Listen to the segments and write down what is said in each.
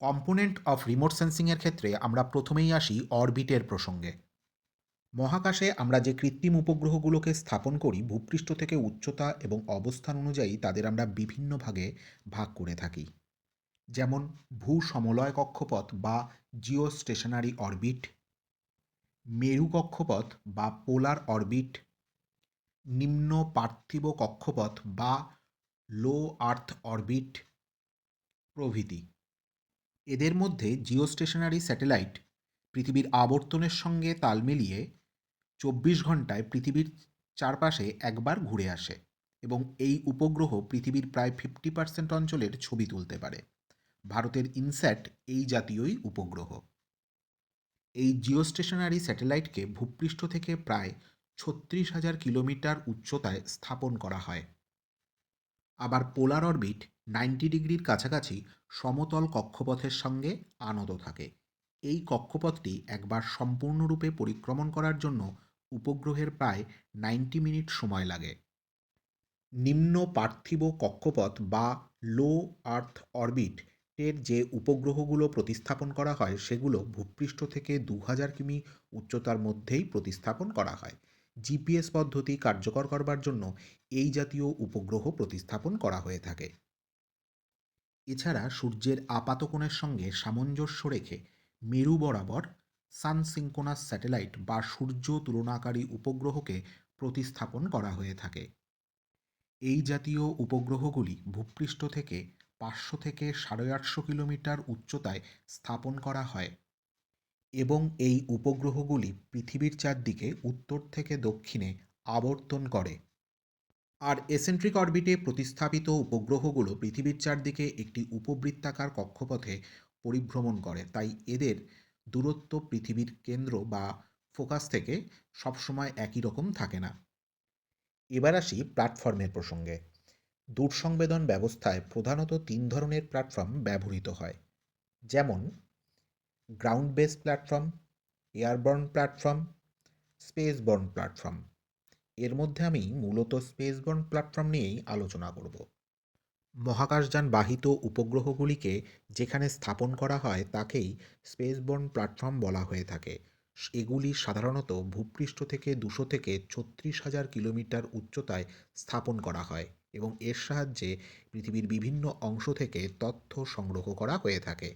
Component of remote সেন্সিংয়ের ক্ষেত্রে আমরা প্রথমেই আসি অরবিটের প্রসঙ্গে। মহাকাশে আমরা যে কৃত্রিম উপগ্রহগুলোকে স্থাপন করি ভূপৃষ্ঠ থেকে উচ্চতা এবং অবস্থান অনুযায়ী তাদের আমরা বিভিন্ন ভাগে ভাগ করে থাকি। যেমন ভূ সমলয় কক্ষপথ বা জিও স্টেশনারি অরবিট, মেরু কক্ষপথ বা পোলার অরবিট, নিম্ন পার্থিব কক্ষপথ বা লো আর্থ অরবিট প্রভৃতি। এদের মধ্যে জিওস্টেশনারি স্যাটেলাইট পৃথিবীর আবর্তনের সঙ্গে তাল মিলিয়ে 24 ঘন্টায় পৃথিবীর চারপাশে একবার ঘুরে আসে এবং এই উপগ্রহ পৃথিবীর প্রায় 50% অঞ্চলের ছবি তুলতে পারে। ভারতের ইনস্যাট এই জাতীয়ই উপগ্রহ। এই জিওস্টেশনারি স্যাটেলাইটকে ভূপৃষ্ঠ থেকে প্রায় 36,000 কিলোমিটার উচ্চতায় স্থাপন করা হয়। আবার পোলার অরবিট 90 ডিগ্রির কাছাকাছি সমতল কক্ষপথের সঙ্গে আনত থাকে। এই কক্ষপথটি একবার সম্পূর্ণরূপে পরিক্রমণ করার জন্য উপগ্রহের প্রায় 90 মিনিট সময় লাগে। নিম্ন পার্থিব কক্ষপথ বা লো আর্থ অরবিট এর যে উপগ্রহগুলো প্রতিস্থাপন করা হয় সেগুলো ভূপৃষ্ঠ থেকে 2000 কিমি উচ্চতার মধ্যেই প্রতিস্থাপন করা হয়। জিপিএস পদ্ধতি কার্যকর করবার জন্য এই জাতীয় উপগ্রহ প্রতিস্থাপন করা হয়ে থাকে। এছাড়া সূর্যের আপাত কোণের সঙ্গে সামঞ্জস্য রেখে মেরু বরাবর সান সিঙ্কোনাস স্যাটেলাইট বা সূর্য তুলনাকারী উপগ্রহকে প্রতিস্থাপন করা হয়ে থাকে। এই জাতীয় উপগ্রহগুলি ভূপৃষ্ঠ থেকে 500 থেকে 850 কিলোমিটার উচ্চতায় স্থাপন করা হয় এবং এই উপগ্রহগুলি পৃথিবীর চারদিকে উত্তর থেকে দক্ষিণে আবর্তন করে। আর এসেন্ট্রিক অরবিটে প্রতিস্থাপিত উপগ্রহগুলো পৃথিবীর চারদিকে একটি উপবৃত্তাকার কক্ষপথে পরিভ্রমণ করে, তাই এদের দূরত্ব পৃথিবীর কেন্দ্র বা ফোকাস থেকে সবসময় একই রকম থাকে না। এবার আসি প্ল্যাটফর্মের প্রসঙ্গে। দূরসংবেদন ব্যবস্থায় প্রধানত 3 ধরনের প্ল্যাটফর্ম ব্যবহৃত হয়, যেমন ground base platform, airborne platform, spaceborne platform. এর মধ্যে আমি মূলত স্পেসবর্ন প্ল্যাটফর্ম নিয়েই আলোচনা করব। মহাকাশযান বাহিত উপগ্রহগুলিকে যেখানে স্থাপন করা হয় তাকেই স্পেসবর্ন প্ল্যাটফর্ম বলা হয়ে থাকে। এগুলি সাধারণত ভূপৃষ্ঠ থেকে 200 থেকে 36,000 কিলোমিটার উচ্চতায় স্থাপন করা হয় এবং এর সাহায্যে পৃথিবীর বিভিন্ন অংশ থেকে তথ্য সংগ্রহ করা হয়ে থাকে।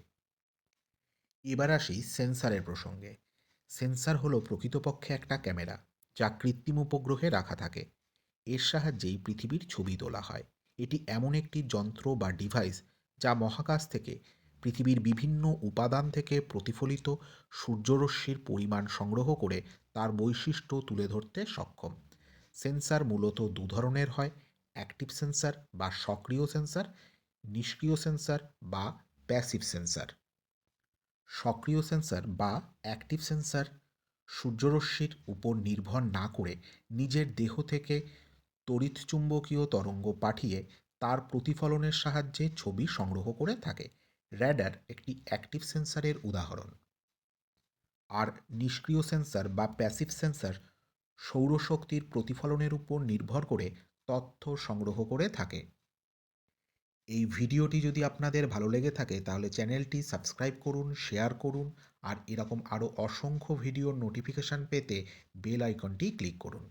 এবার আসি সেন্সারের প্রসঙ্গে। সেন্সার হলো প্রকৃতপক্ষে একটা ক্যামেরা যা কৃত্রিম উপগ্রহে রাখা থাকে। এর সাহায্যেই পৃথিবীর ছবি তোলা হয়। এটি এমন একটি যন্ত্র বা ডিভাইস যা মহাকাশ থেকে পৃথিবীর বিভিন্ন উপাদান থেকে প্রতিফলিত সূর্যরশ্মির পরিমাণ সংগ্রহ করে তার বৈশিষ্ট্য তুলে ধরতে সক্ষম। সেন্সার মূলত 2 ধরনের হয়: অ্যাক্টিভ সেন্সার বা সক্রিয় সেন্সার, নিষ্ক্রিয় সেন্সার বা প্যাসিভ সেন্সার। সক্রিয় সেন্সর বা অ্যাক্টিভ সেন্সর সূর্যরশ্মির উপর নির্ভর না করে নিজের দেহ থেকে তড়িৎচুম্বকীয় তরঙ্গ পাঠিয়ে তার প্রতিফলনের সাহায্যে ছবি সংগ্রহ করে থাকে। র্যাডার একটি অ্যাক্টিভ সেন্সরের উদাহরণ। আর নিষ্ক্রিয় সেন্সর বা প্যাসিভ সেন্সর সৌরশক্তির প্রতিফলনের উপর নির্ভর করে তথ্য সংগ্রহ করে থাকে। এই ভিডিওটি যদি আপনাদের ভালো লেগে থাকে তাহলে চ্যানেলটি সাবস্ক্রাইব করুন, শেয়ার করুন আর এরকম আরও অসংখ্য ভিডিওর নোটিফিকেশান পেতে বেল আইকনটি ক্লিক করুন।